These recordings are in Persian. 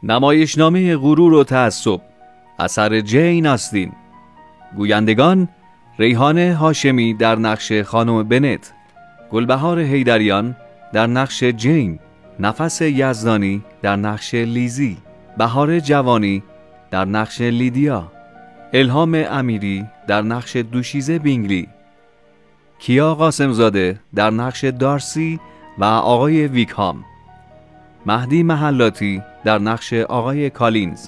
نمایشنامه غرور و تعصب، اثر جین آستین. گویندگان: ریحانه هاشمی در نقش خانم بنت، گلبهار حیدریان در نقش جین، نفس یزدانی در نقش لیزی، بهار جوانی در نقش لیدیا، الهام امیری در نقش دوشیزه بینگلی، کیا قاسمزاده در نقش دارسی و آقای ویکهام، مهدی محلاتی در نقش آقای کالینز،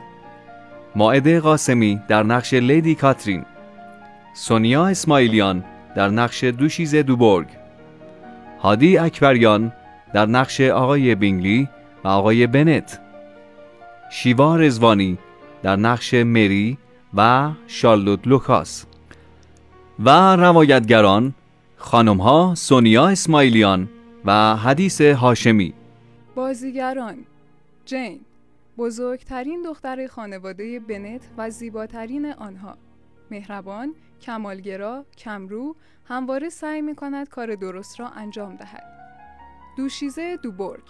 مائده قاسمی در نقش لیدی کاترین، سونیا اسماعیلیان در نقش دوشیزه دوبورگ، هادی اکبریان در نقش آقای بینگلی و آقای بنت، شیوا رضوانی در نقش مری و شارلوت لوکاس و روایتگران: خانم‌ها سونیا اسماعیلیان و حدیث هاشمی. بازیگران: جین، بزرگترین دختر خانواده بنت و زیباترین آنها، مهربان، کمالگرا، کمرو، همواره سعی می‌کند کار درست را انجام دهد. دوشیزه دوبورگ،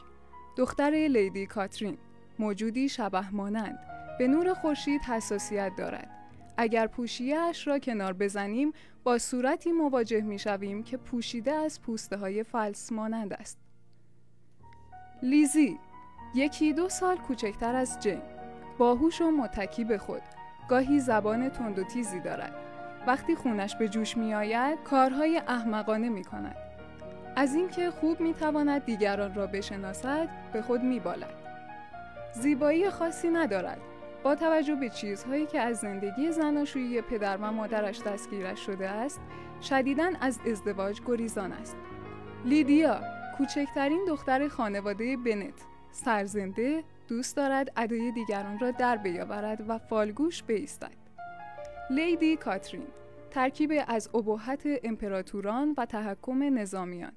دختر لیدی کاترین، موجودی شبح مانند، به نور خورشید حساسیت دارد. اگر پوشیه‌اش را کنار بزنیم با صورتی مواجه می‌شویم که پوشیده از پوسته‌های فلس مانند است. لیزی، 1-2 سال کوچکتر از جین، باهوش و متکی به خود، گاهی زبان تند و تیزی دارد. وقتی خونش به جوش می آید کارهای احمقانه می کند. از اینکه خوب می تواند دیگران را بشناسد به خود می بالد. زیبایی خاصی ندارد. با توجه به چیزهایی که از زندگی زناشویی پدر و مادرش دستگیرش شده است، شدیداً از ازدواج گریزان است. لیدیا، کوچکترین دختر خانواده بنت، سرزنده، دوست دارد ادای دیگران را در بیاورد و فالگوش بایستد. لیدی کاترین، ترکیب از ابهت امپراتوران و تحکم نظامیان.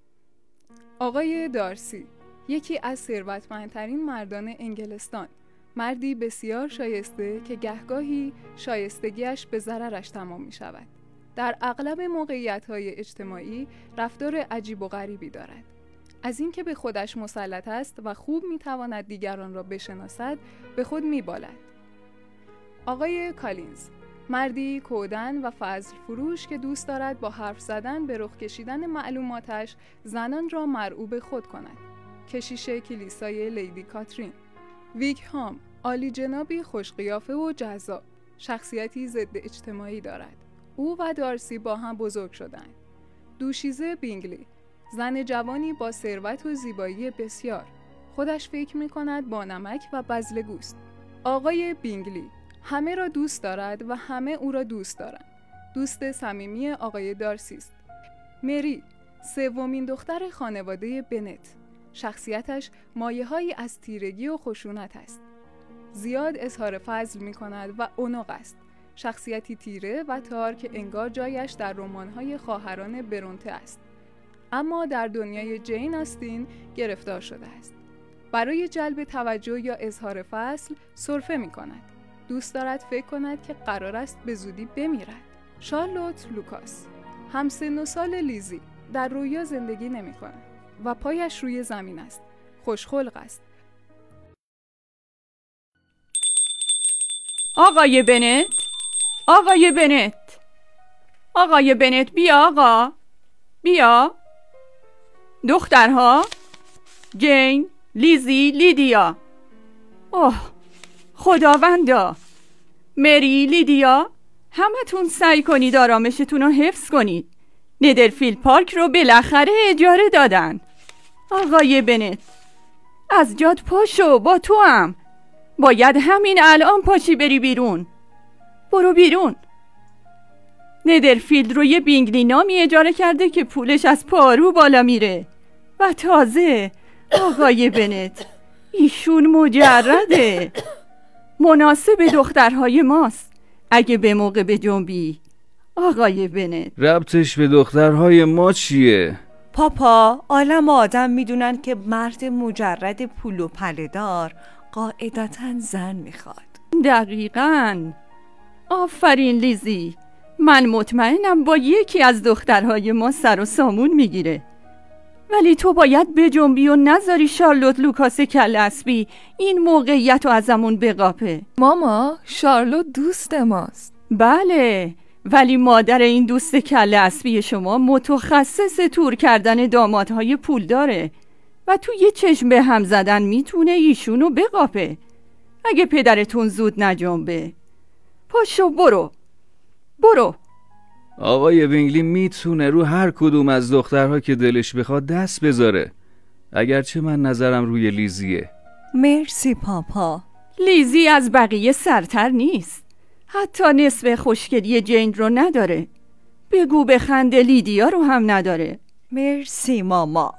آقای دارسی، یکی از ثروتمندترین مردان انگلستان، مردی بسیار شایسته که گهگاهی شایستگیش به ضررش تمام می شود. در اغلب موقعیت‌های اجتماعی رفتار عجیب و غریبی دارد. از اینکه به خودش مسلط است و خوب می‌تواند دیگران را بشناسد، به خود می‌بالد. آقای کالینز، مردی کودن و فضل فروش که دوست دارد با حرف زدن به رخ کشیدن معلوماتش زنان را مرعوب خود کند. کشیش کلیسای لیدی کاترین. ویکهام، عالی جنابی خوشقیافه و جذاب، شخصیتی ضد اجتماعی دارد. او و دارسی با هم بزرگ شدند. دوشیزه بینگلی، زن جوانی با ثروت و زیبایی بسیار، خودش فکر می‌کند با نمک و بزلگوست. آقای بینگلی همه را دوست دارد و همه او را دوست دارند. دوست صمیمی آقای دارسی است. مری، سومین دختر خانواده بنت، شخصیتش مایه‌هایی از تیرگی و خشونت است. زیاد اظهار فضل می‌کند و اونق است. شخصیتی تیره و تار که انگار جایش در رمان‌های خواهران برونته است. اما در دنیای جین آستین گرفتار شده است. برای جلب توجه یا اظهار فضل سرفه می کند. دوست دارد فکر کند که قرار است به زودی بمیرد. شارلوت لوکاس، همسن و سال لیزی، در رویا زندگی نمی کند و پایش روی زمین است. خوشخلق است. آقای بنت، آقای بنت، آقای بنت، بیا آقا، بیا. دخترها، جین، لیزی، لیدیا. اوه خداوندا. مری، لیدیا، همتون سعی کنید آرامشتون رو حفظ کنید. ندرفیلد پارک رو بالاخره اجاره دادن. آقای بنت، از جات پاشو، با تو هم. باید همین الان پاشی بری بیرون. برو بیرون. ندرفیلد رو یه بینگلی نامی اجاره کرده که پولش از پارو بالا میره. و تازه آقای بنت، ایشون مجرده، مناسب دخترهای ماست. اگه به موقع بجنبی آقای بنت. ربطش به دخترهای ما چیه؟ پاپا، عالم آدم میدونن که مرد مجرد پول و پله‌دار قاعدتاً زن میخواد. دقیقاً. آفرین لیزی، من مطمئنم با یکی از دخترهای ما سر و سامون میگیره. ولی تو باید بجنبی و نذاری شارلوت لوکاس کله اسبی این موقعیت رو ازمون بقاپه. ماما، شارلوت دوست ماست. بله، ولی مادر این دوست کله اسبی شما متخصص تور کردن دامادهای پول داره و تو یه چشم به هم زدن میتونه ایشونو بقاپه. اگه پدرتون زود نجنبه. پاشو برو. آقای بینگلی میتونه رو هر کدوم از دخترها که دلش بخواد دست بذاره، اگرچه من نظرم روی لیزیه. مرسی پاپا. لیزی از بقیه سرتر نیست، حتی نصف خوشگلی جین رو نداره. بگو بخنده لیدیا رو هم نداره. مرسی ماما.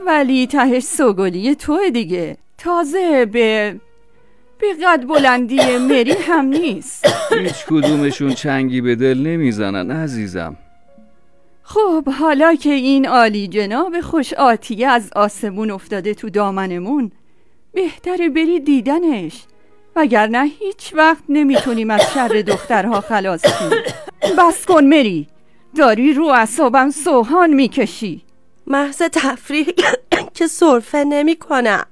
ولی تهش سوگلی توه دیگه. تازه به قد بلندی مری هم نیست. هیچ کدومشون چنگی به دل نمیزنن عزیزم. خب حالا که این عالی جناب خوش آتیه از آسمون افتاده تو دامنمون، بهتره بری دیدنش، وگرنه هیچ وقت نمیتونیم از شر دخترها خلاص کنیم. بس کن مری، داری رو اعصابم سوهان میکشی. محض تفریح که سرفه نمی کنم.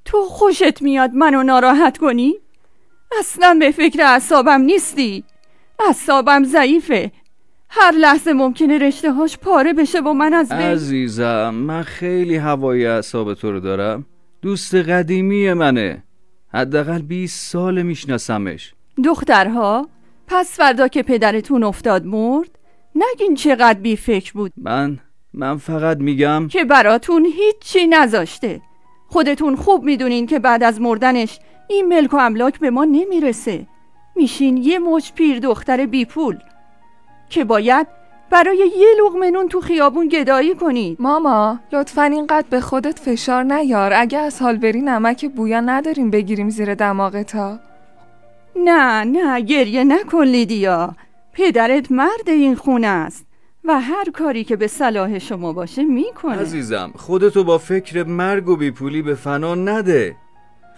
تو خوشت میاد منو ناراحت کنی؟ اصلا به فکر اعصابم نیستی. اعصابم ضعیفه، هر لحظه ممکنه رشته هاش پاره بشه و من از بین. عزیزم، من خیلی هوای اعصاب تو رو دارم. دوست قدیمی منه، حداقل 20 سال میشناسمش. دخترها، پس فردا که پدرتون افتاد مرد نگین چقدر بی فکر بود. من فقط میگم که براتون هیچی نذاشته. خودتون خوب میدونین که بعد از مردنش این ملک و املاک به ما نمیرسه. میشین یه مچ پیر دختر بی پول که باید برای یه لقمه نون تو خیابون گدایی کنی. ماما، لطفاً اینقدر به خودت فشار نیار. اگه از حال بری نمک بویا نداریم بگیریم زیر دماغتا. نه گریه نکن لیدیا. پدرت مرد این خونه است و هر کاری که به صلاح شما باشه میکنه. عزیزم، خودتو با فکر مرگ و بیپولی به فنا نده.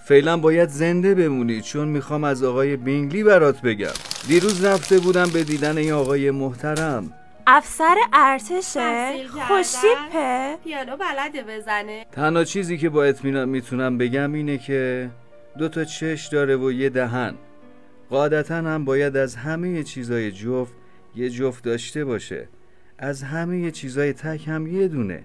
فعلا باید زنده بمونی، چون میخوام از آقای بینگلی برات بگم. دیروز رفته بودم به دیدن این آقای محترم. افسر ارتشه، خوشتیپه، پیانو بلده بزنه. تنها چیزی که با اطمینان میتونم بگم اینه که 2 چش داره و یه دهن. قاعدتا هم باید از همه چیزای جفت یه جفت داشته باشه، از همه چیزای تک هم یه دونه.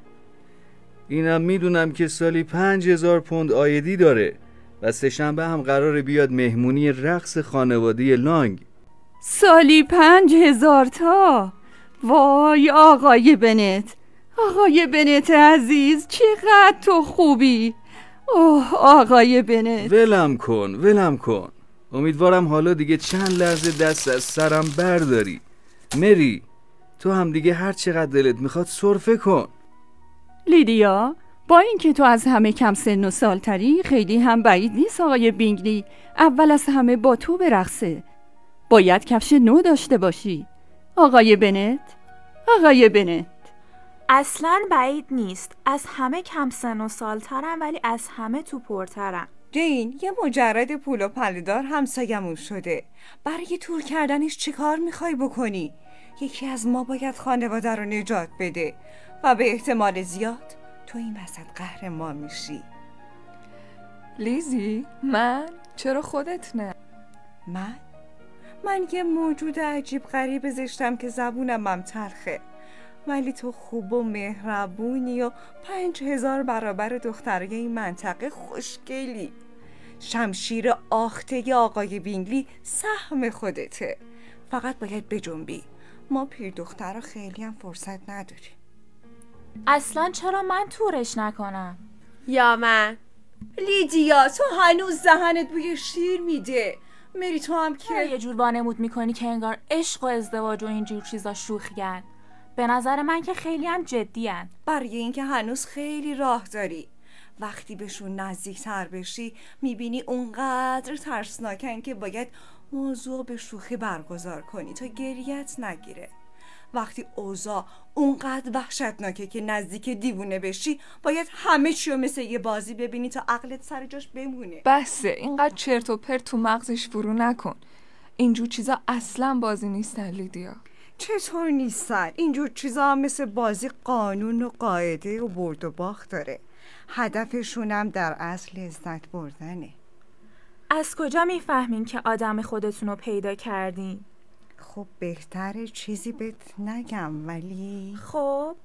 اینم میدونم که سالی 5000 پوند عایدی داره و سه‌شنبه هم قراره بیاد مهمونی رقص خانواده لانگ. سالی 5000 تا؟ وای آقای بنت عزیز، چقدر تو خوبی. اوه آقای بنت. ولم کن. امیدوارم حالا دیگه چند لحظه دست از سرم برداری. مری، تو هم دیگه هر چقدر دلت میخواد سرفه کن. لیدیا، با اینکه تو از همه کم سن و سال تری، خیلی هم بعید نیست آقای بینگلی اول از همه با تو برقصه. باید کفش نو داشته باشی. آقای بنت. اصلاً بعید نیست. از همه کم سن و سالترم ولی از همه تو پرترم. جین، یه مجرد پول و پله‌دار همسایمون شده. برای تور کردنش چه کار میخوای بکنی؟ یکی از ما باید خانواده رو نجات بده و به احتمال زیاد تو این وسط قهرمان میشی. لیزی، من؟ چرا خودت نه؟ من یه موجود عجیب غریب زشتم که زبونم هم تلخه، ولی تو خوب و مهربونی و 5000 برابر دخترای این منطقه خوشگلی. شمشیر آخته آقای بینگلی سهم خودته، فقط باید بجنبی. ما پیر دخترها خیلی هم فرصت نداریم. اصلاً چرا من تورش نکنم؟ یا من. لیدیا، تو هنوز دهنت بوی شیر میده. مری تو هم که یه جور وانمود میکنی که انگار عشق و ازدواج و اینجور چیزا شوخی‌ان. به نظر من که خیلی هم جدی‌ان. برای اینکه هنوز خیلی راه داری. وقتی بهشون نزدیکتر بشی میبینی اونقدر ترسناکن که باید موضوع به شوخی برگزار کنی تا گریت نگیره. وقتی اوضاع اونقدر وحشتناکه که نزدیک دیوونه بشی باید همه چیو مثل یه بازی ببینی تا عقلت سر جاش بمونه. بسه، اینقدر چرت و پرت تو مغزش فرو نکن. اینجور چیزا اصلا بازی نیستن لیدیا. چطور نیستن؟ اینجور چیزا هم مثل بازی قانون و قاعده و برد و باخت داره. هدفشونم در اصل لذت بردنه. از کجا میفهمین که آدم خودتون رو پیدا کردین؟ خب بهتره چیزی بهت نگم، ولی خب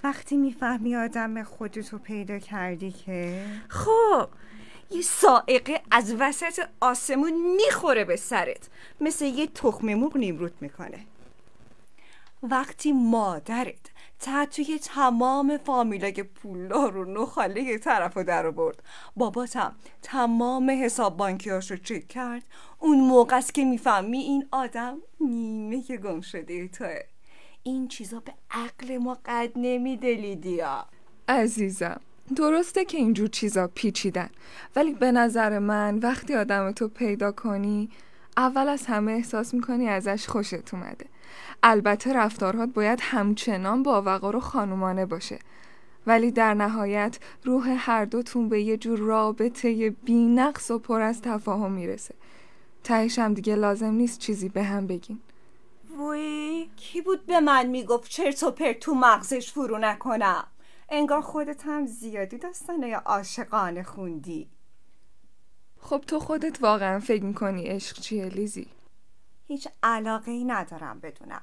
وقتی میفهمی آدم خودتو پیدا کردی که خب یه صاعقه از وسط آسمون میخوره به سرت، مثل یه تخم مرغ نیمرود میکنه. وقتی مادرت توی تمام فامیلای پولدار و نخاله یه طرف رو در آورد، باباتم تمام حساب بانکیاشو چک کرد، اون موقع است که میفهمی این آدم نیمه که گم شده توه. این چیزا به عقل ما قد نمیده لیدیا. عزیزم درسته که اینجور چیزا پیچیدن، ولی به نظر من وقتی آدمتو پیدا کنی اول از همه احساس میکنی ازش خوشت اومده. البته رفتارهات باید همچنان با وقار و خانومانه باشه، ولی در نهایت روح هر دوتون به یه جور رابطه بی نقص و پر از تفاهم میرسه. تهش هم دیگه لازم نیست چیزی به هم بگین. وی کی بود به من میگفت چرت و پرت تو مغزش فرو نکنم؟ انگار خودت هم زیادی داستانه عاشقانه خوندی. خب تو خودت واقعا فکر میکنی عشق چیه لیزی؟ هیچ علاقه‌ای ندارم بدونم.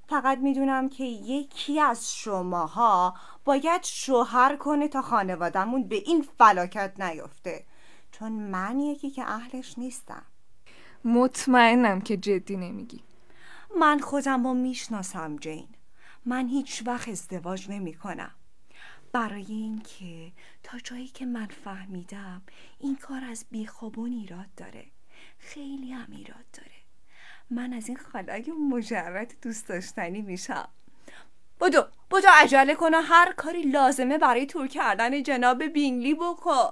فقط میدونم که یکی از شماها باید شوهر کنه تا خانوادمون به این فلاکت نیفته، چون من یکی که اهلش نیستم. مطمئنم که جدی نمیگی. من خودم رو میشناسم جین. من هیچ وقت ازدواج نمی کنم، برای این که تا جایی که من فهمیدم این کار از بیخوابون ایراد داره، خیلی هم ایراد داره. من از این خالای مجرد دوست داشتنی میشم. بدو عجله کن و هر کاری لازمه برای تور کردن جناب بینگلی بکن.